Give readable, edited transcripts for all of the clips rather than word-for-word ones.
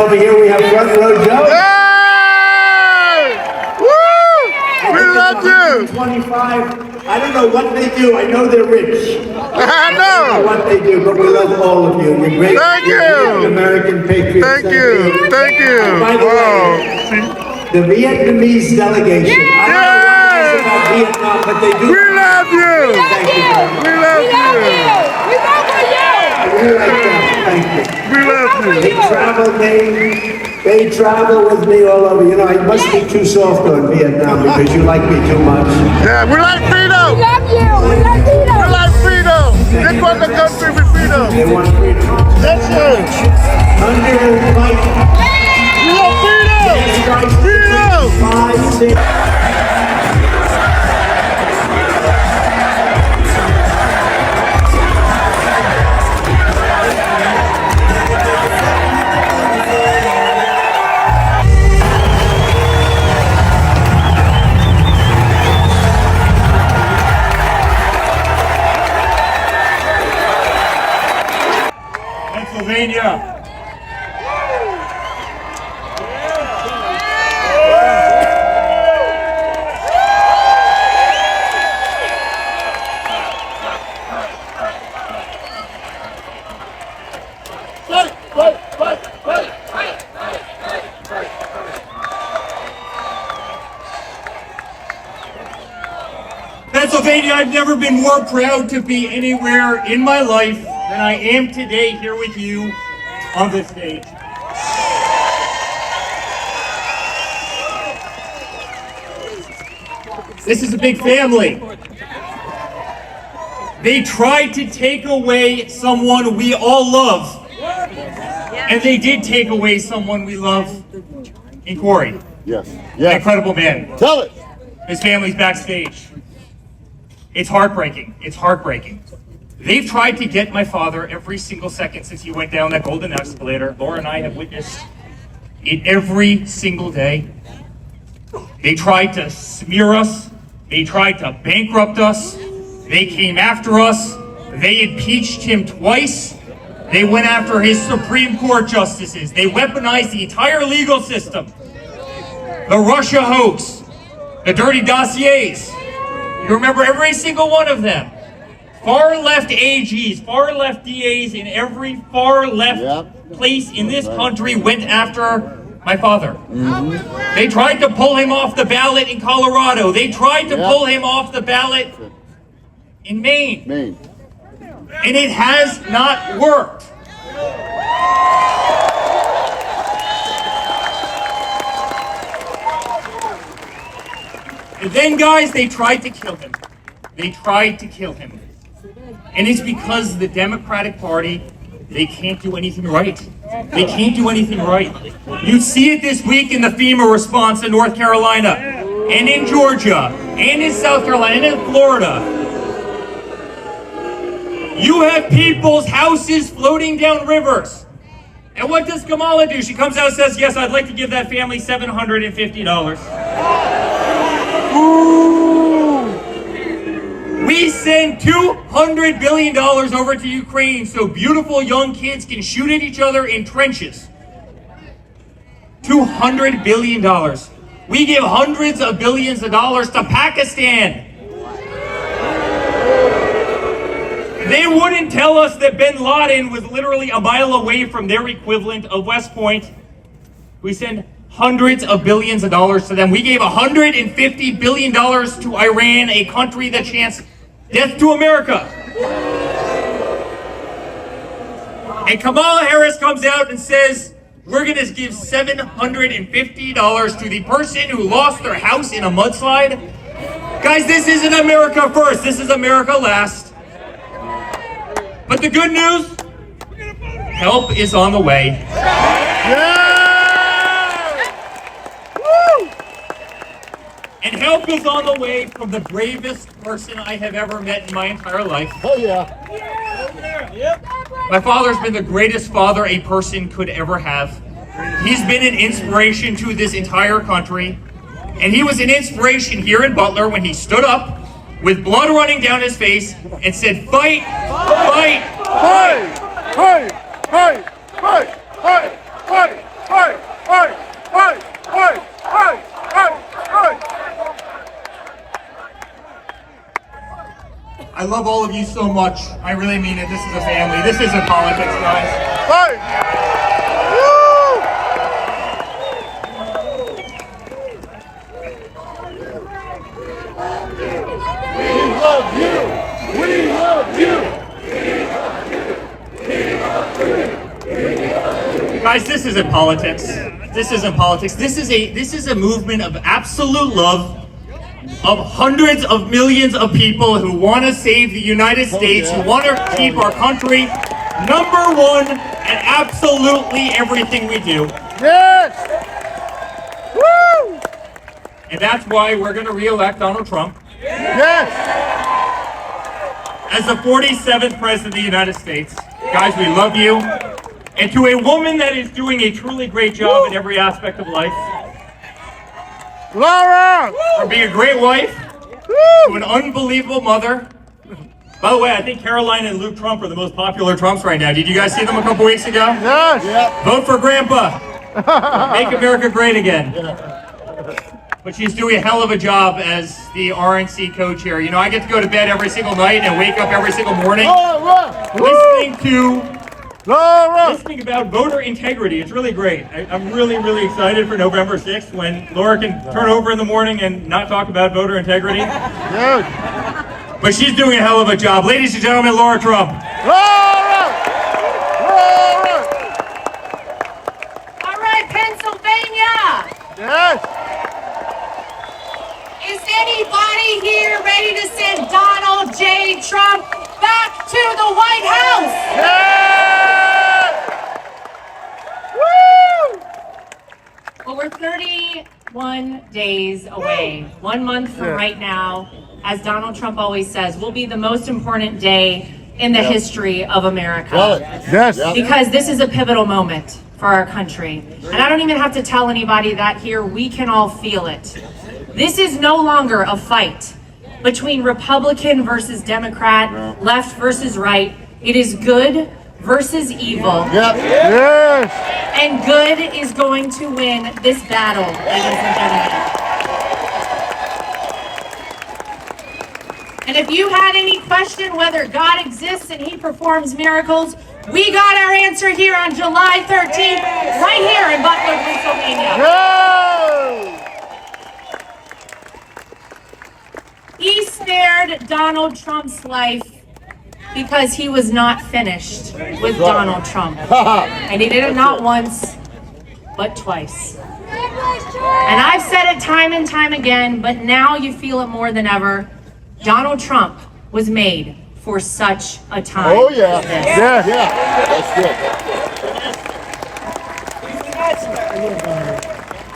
over here we have front row Joe. Hey! Woo! We love you. 25. I don't know what they do. I know they're rich. I know What they do, but we love all of you. You're great. Thank you. You're American patriots. Thank you. Thank you. And by the way, the Vietnamese delegation. I don't know what it is about Vietnam, but they do. We love you. Thank you. We love you. We vote for you. I really like them. Thank you. We love you. They travel with me all over. You know, I must be too soft on Vietnam because you like me too much. Yeah, we like freedom. We love you. We like freedom. We like freedom. This was the country with freedom. They want freedom. That's it. Under fight. We want freedom. Freedom. 5, 6. Pennsylvania. Pennsylvania, I've never been more proud to be anywhere in my life than I am today here with you on this stage. This is a big family. They tried to take away someone we all love, and they did take away someone we love in Corey. Yes. An Yes. incredible man. Tell it. His family's backstage. It's heartbreaking. It's heartbreaking. They've tried to get my father every single second since he went down that golden escalator. Laura and I have witnessed it every single day. They tried to smear us. They tried to bankrupt us. They came after us. They impeached him twice. They went after his Supreme Court justices. They weaponized the entire legal system. The Russia hoax, the dirty dossiers. You remember every single one of them. Far left AGs, far left DAs in every far left place in this country went after my father. They tried to pull him off the ballot in Colorado. They tried to pull him off the ballot in Maine. And it has not worked. And then, guys, they tried to kill him. They tried to kill him. And it's because the Democratic Party, they can't do anything right. They can't do anything right. You see it this week in the FEMA response in North Carolina, and in Georgia, and in South Carolina, and in Florida. You have people's houses floating down rivers. And what does Kamala do? She comes out and says, yes, I'd like to give that family $750. We send $200 billion over to Ukraine so beautiful young kids can shoot at each other in trenches. $200 billion. We give hundreds of billions of dollars to Pakistan. They wouldn't tell us that bin Laden was literally a mile away from their equivalent of West Point. We send hundreds of billions of dollars to them. We gave $150 billion to Iran, a country that chants death to America. And Kamala Harris comes out and says, we're going to give $750 to the person who lost their house in a mudslide. Guys, this isn't America first. This is America last. But the good news, help is on the way. And help is on the way from the bravest person I have ever met in my entire life. Oh yeah. My father's been the greatest father a person could ever have. He's been an inspiration to this entire country. And he was an inspiration here in Butler when he stood up with blood running down his face and said, fight, fight, fight, Fight! Fight! Fight! Fight! Fight! I love all of you so much. I really mean it. This is a family. This isn't politics, guys. Guys, this isn't politics. This isn't politics. This is a movement of absolute love of hundreds of millions of people who want to save the United States, who want to keep our country number one at absolutely everything we do. Yes! Woo! And that's why we're going to re-elect Donald Trump Yes! as the 47th President of the United States. Guys, we love you. And to a woman that is doing a truly great job in every aspect of life, Lara! for being a great wife, to an unbelievable mother. By the way, I think Caroline and Luke Trump are the most popular Trumps right now. Did you guys see them a couple weeks ago? Yes! Vote for Grandpa. Make America great again. But she's doing a hell of a job as the RNC co-chair. You know, I get to go to bed every single night and wake up every single morning listening about voter integrity. It's really great. I'm really, really excited for November 6th when Laura can turn over in the morning and not talk about voter integrity. Yes! But she's doing a hell of a job. Ladies and gentlemen, Laura Trump. Lara! Lara! All right, Pennsylvania. Yes! Is anybody here ready to send Donald J. Trump back to the White House? Yes! Woo! Well, we're 31 days away. 1 month from right now, as Donald Trump always says, will be the most important day in the history of America. Yes! Because this is a pivotal moment for our country. And I don't even have to tell anybody that here. We can all feel it. This is no longer a fight between Republican versus Democrat, left versus right. It is good versus evil. Yep. Yes! And good is going to win this battle, ladies and gentlemen. And if you had any question whether God exists and he performs miracles, we got our answer here on July 13th, right here in Butler, Pennsylvania. Go! He spared Donald Trump's life because he was not finished with Donald Trump. And he did it not once, but twice. And I've said it time and time again, but now you feel it more than ever. Donald Trump was made for such a time. Oh yeah! as this. Yeah, yeah. That's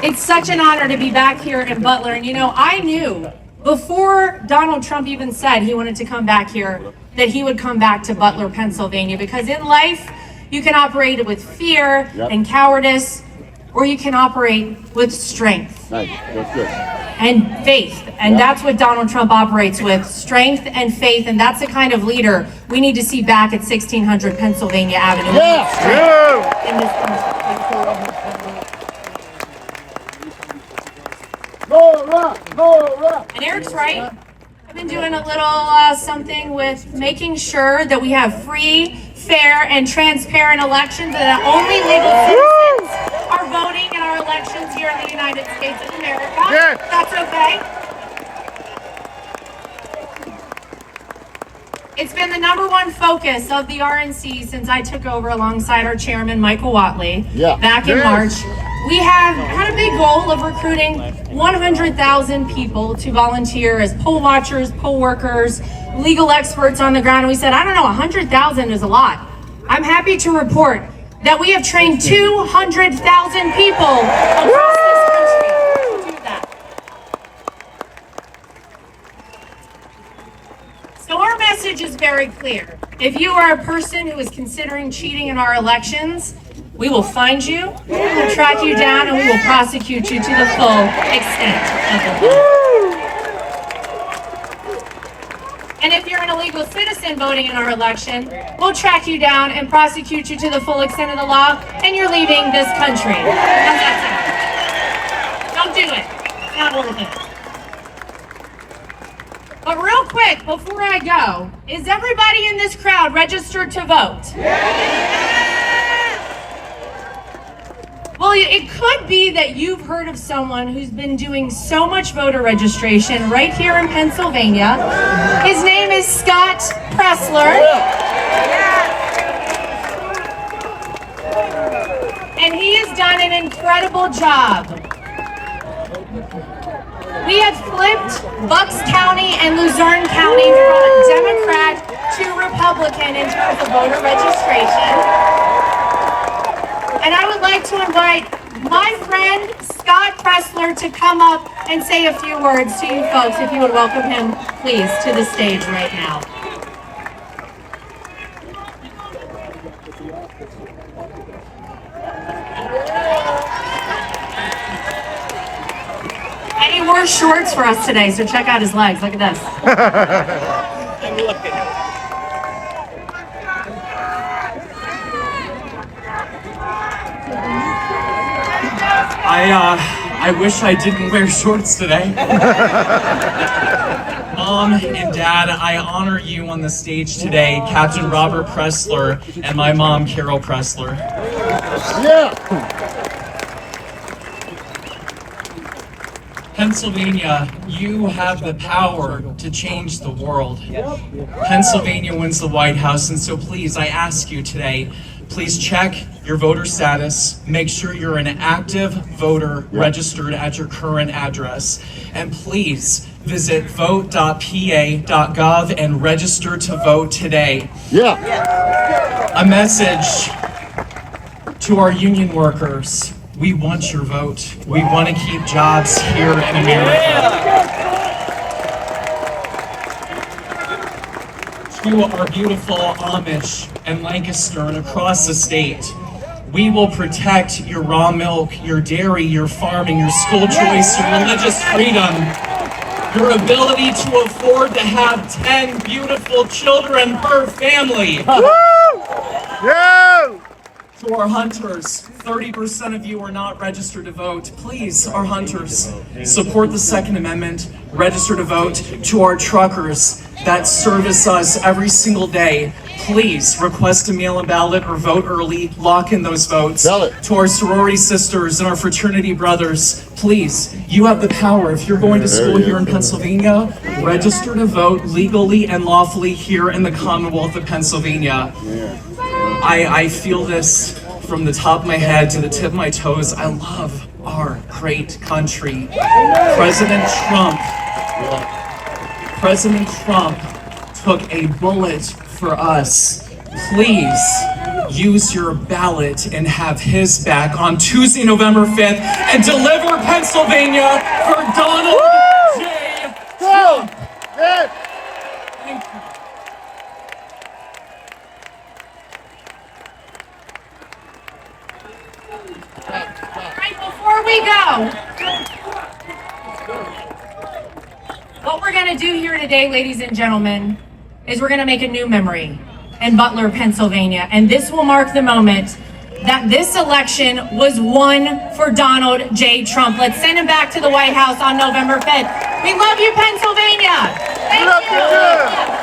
good. It's such an honor to be back here in Butler. And you know, I knew before Donald Trump even said he wanted to come back here, that he would come back to Butler, Pennsylvania, because in life, you can operate with fear and cowardice, or you can operate with strength Nice. That's good. and faith. And that's what Donald Trump operates with, strength and faith. And that's the kind of leader we need to see back at 1600 Pennsylvania Avenue. Yeah! In this country. And Eric's right. I've been doing a little something with making sure that we have free, fair, and transparent elections, and that only legal citizens are voting in our elections here in the United States of America. Yes. That's okay. It's been the #1 focus of the RNC since I took over alongside our chairman, Michael Watley, back in Yes. March. We have had a big goal of recruiting 100,000 people to volunteer as poll watchers, poll workers, legal experts on the ground. And we said, I don't know, 100,000 is a lot. I'm happy to report that we have trained 200,000 people across this country to do that. So our message is very clear. If you are a person who is considering cheating in our elections, we will find you, we will track you down, and we will prosecute you to the full extent of the law. And if you're an a legal citizen voting in our election, we'll track you down and prosecute you to the full extent of the law, and you're leaving this country. How's that sound? Don't do it. It's not worth it. But real quick, before I go, is everybody in this crowd registered to vote? Well, it could be that you've heard of someone who's been doing so much voter registration right here in Pennsylvania. His name is Scott Pressler. And he has done an incredible job. We have flipped Bucks County and Luzerne County from Democrat to Republican in terms of voter registration. And I would like to invite my friend Scott Pressler to come up and say a few words to you folks, if you would welcome him, please, to the stage right now. And he wore shorts for us today, so check out his legs. Look at this. I wish I didn't wear shorts today. Mom and Dad, I honor you on the stage today, Captain Robert Pressler and my mom, Carol Pressler. Yeah. Pennsylvania, you have the power to change the world. Pennsylvania wins the White House, and so please, I ask you today, please check your voter status, make sure you're an active voter registered at your current address, and please visit vote.pa.gov and register to vote today. Yeah. A message to our union workers: we want your vote. We want to keep jobs here in America. To our beautiful Amish and Lancaster and across the state, we will protect your raw milk, your dairy, your farming, your school choice, your religious freedom, your ability to afford to have 10 beautiful children per family. Yeah. To our hunters, 30% of you are not registered to vote. Please, our hunters, support the Second Amendment, register to vote. To our truckers that service us every single day, please request a mail-in ballot or vote early, lock in those votes. To our sorority sisters and our fraternity brothers, please, you have the power. If you're going to school here in Pennsylvania, register to vote legally and lawfully here in the Commonwealth of Pennsylvania. I feel this from the top of my head to the tip of my toes. I love our great country. President Trump took a bullet for us. Please use your ballot and have his back on Tuesday, November 5th, and deliver Pennsylvania for Donald J. Trump. Thank you. Right before we go, what we're going to do here today, ladies and gentlemen, is we're going to make a new memory in Butler, Pennsylvania. And this will mark the moment that this election was won for Donald J. Trump. Let's send him back to the White House on November 5th. We love you, Pennsylvania. Thank you.